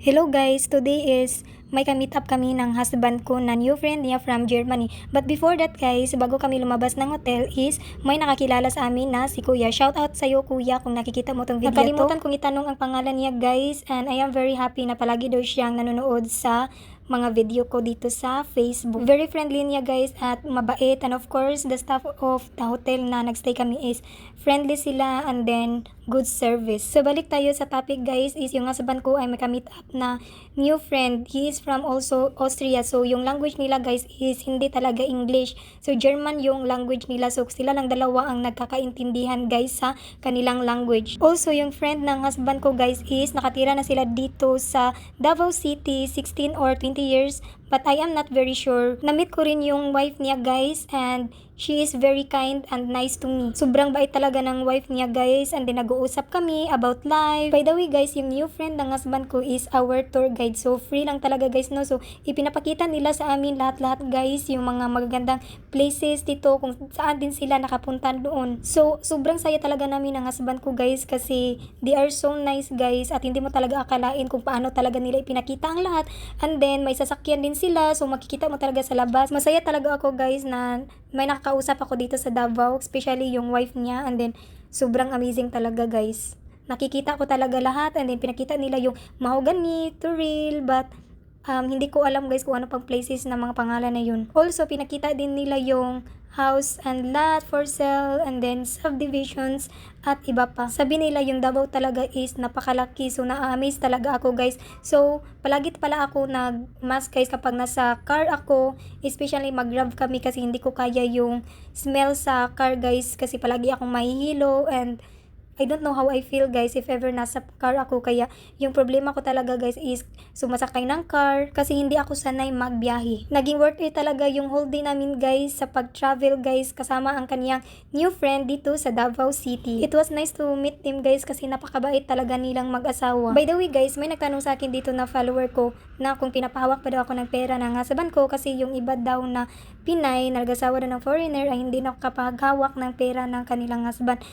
Hello guys, today is may ka-meet up kami ng husband ko na new friend niya from Germany. But before that guys, bago kami lumabas ng hotel is may nakakilala sa amin na si Kuya. Shout out sa'yo Kuya kung nakikita mo tong video to. Nakalimutan kong itanong ang pangalan niya guys, and I am very happy na palagi daw siyang nanonood sa mga video ko dito sa Facebook. Very friendly niya guys at mabait, and of course the staff of the hotel na nagstay kami is friendly sila and then good service. So balik tayo sa topic guys, is yung husband ko ay may ka-meet up na new friend. He is from also Austria, so yung language nila guys is hindi talaga English, so German yung language nila, so sila lang dalawa ang nagkakaintindihan guys sa kanilang language. Also yung friend ng husband ko guys is nakatira na sila dito sa Davao City 16 or 20 years, but I am not very sure. Na-meet ko rin yung wife niya guys, and she is very kind and nice to me. Sobrang bait talaga ng wife niya guys, and then nag-uusap kami about life. By the way guys, yung new friend ng husband ko is our tour guide, so free lang talaga guys no. So ipinapakita nila sa amin lahat-lahat guys, yung mga magagandang places dito, kung saan din sila nakapunta doon. So sobrang saya talaga namin ng husband ko guys, kasi they are so nice guys, at hindi mo talaga akalain kung paano talaga nila ipinakita ang lahat. And then may sasakyan din sila, so makikita mo talaga sa labas. Masaya talaga ako guys na may nakakausap ako dito sa Davao, especially yung wife niya, and then sobrang amazing talaga guys. Nakikita ko talaga lahat, and then pinakita nila yung Mahogany, Turil, but hindi ko alam guys kung ano pang places na mga pangalan na yun. Also pinakita din nila yung house and lot for sale, and then subdivisions at iba pa. Sabi nila yung Davao talaga is napakalaki, so na-amaze talaga ako guys. So palagi pala ako nag-mask guys kapag nasa car ako, especially mag-grab kami kasi hindi ko kaya yung smell sa car guys, kasi palagi akong mahihilo, and I don't know how I feel guys if ever nasa car ako. Kaya yung problema ko talaga guys is sumasakay ng car, kasi hindi ako sanay magbiyahe. Naging worth it talaga yung whole day namin guys sa pag-travel guys, kasama ang kaniyang new friend dito sa Davao City. It was nice to meet them guys, kasi napakabait talaga nilang mag-asawa. By the way guys, may nagtanong sa akin dito na follower ko na kung pinapahawak pa daw ako ng pera ng husband ko, kasi yung iba daw na Pinay na nag-asawa na ng foreigner ay hindi nakapaghawak ng pera ng kanilang husband.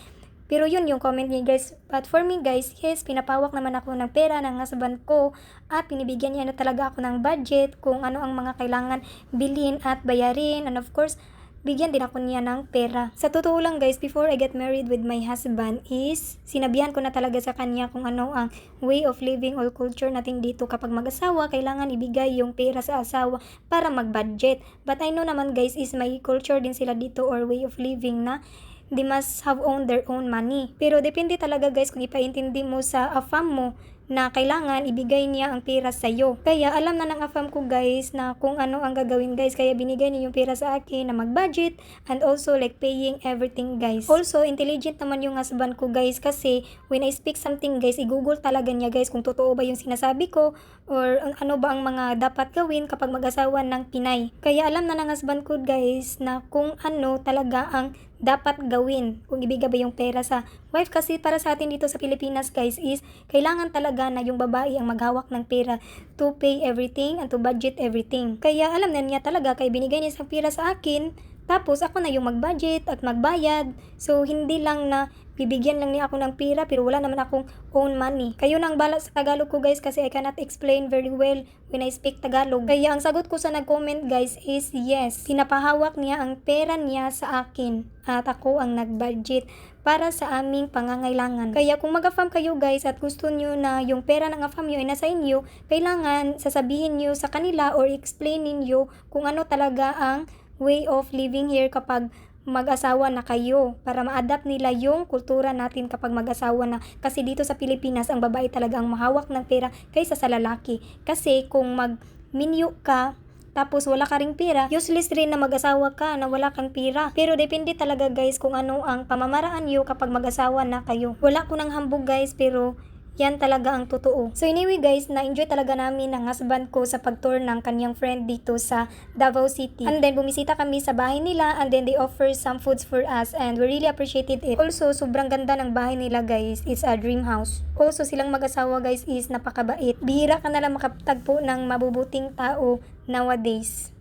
Pero yun yung comment niya guys. But for me guys, yes, pinapawak naman ako ng pera ng husband ko, at pinibigyan niya na talaga ako ng budget kung ano ang mga kailangan bilhin at bayarin, and of course, bigyan din ako niya ng pera. Sa totoo lang guys, before I get married with my husband is sinabihan ko na talaga sa kanya kung ano ang way of living or culture natin dito. Kapag mag-asawa, kailangan ibigay yung pera sa asawa para mag-budget. But I know naman guys is may culture din sila dito or way of living na they must have owned their own money. Pero depende talaga guys kung ipaintindi mo sa afam mo na kailangan ibigay niya ang pera sa iyo. Kaya alam na ng afam ko guys na kung ano ang gagawin guys, kaya binigay niya yung pera sa akin na mag-budget, and also like paying everything guys. Also intelligent naman yung husband ko guys, kasi when I speak something guys, i-google talaga niya guys kung totoo ba yung sinasabi ko, or ano ba ang mga dapat gawin kapag mag-asawa ng Pinay. Kaya alam na ng husband ko guys na kung ano talaga ang dapat gawin kung ibigay ba yung pera sa wife, kasi para sa atin dito sa Pilipinas guys is kailangan talaga na yung babae ang maghawak ng pera to pay everything and to budget everything. Kaya alam na niya talaga, kaya binigay niya sa pera sa akin, tapos ako na yung mag-budget at magbayad. So hindi lang na bibigyan lang niya ako ng pera pero wala naman akong own money. Kayo nang bala sa Tagalog ko guys, kasi I cannot explain very well when I speak Tagalog. Kaya ang sagot ko sa nag-comment guys is yes, pinapahawak niya ang pera niya sa akin at ako ang nag-budget para sa aming pangangailangan. Kaya kung mag-afam kayo guys at gusto nyo na yung pera ng afam nyo ay nasa inyo, kailangan sasabihin nyo sa kanila or explainin nyo kung ano talaga ang way of living here kapag mag-asawa na kayo, para ma-adapt nila yung kultura natin kapag mag-asawa na. Kasi dito sa Pilipinas, ang babae talaga ang mahawak ng pera kaysa sa lalaki. Kasi kung mag-minyo ka, tapos wala ka ring pera, useless rin na mag-asawa ka na wala kang pera. Pero depende talaga guys kung ano ang pamamaraan nyo kapag mag-asawa na kayo. Wala ko ng hambog guys, pero yan talaga ang totoo. So anyway guys, na-enjoy talaga namin ng husband ko sa pag-tour ng kanyang friend dito sa Davao City. And then bumisita kami sa bahay nila, and then they offer some foods for us, and we really appreciated it. Also, sobrang ganda ng bahay nila guys. It's a dream house. Also, silang mag-asawa guys is napakabait. Bihira ka na lang makatagpo ng mabubuting tao nowadays.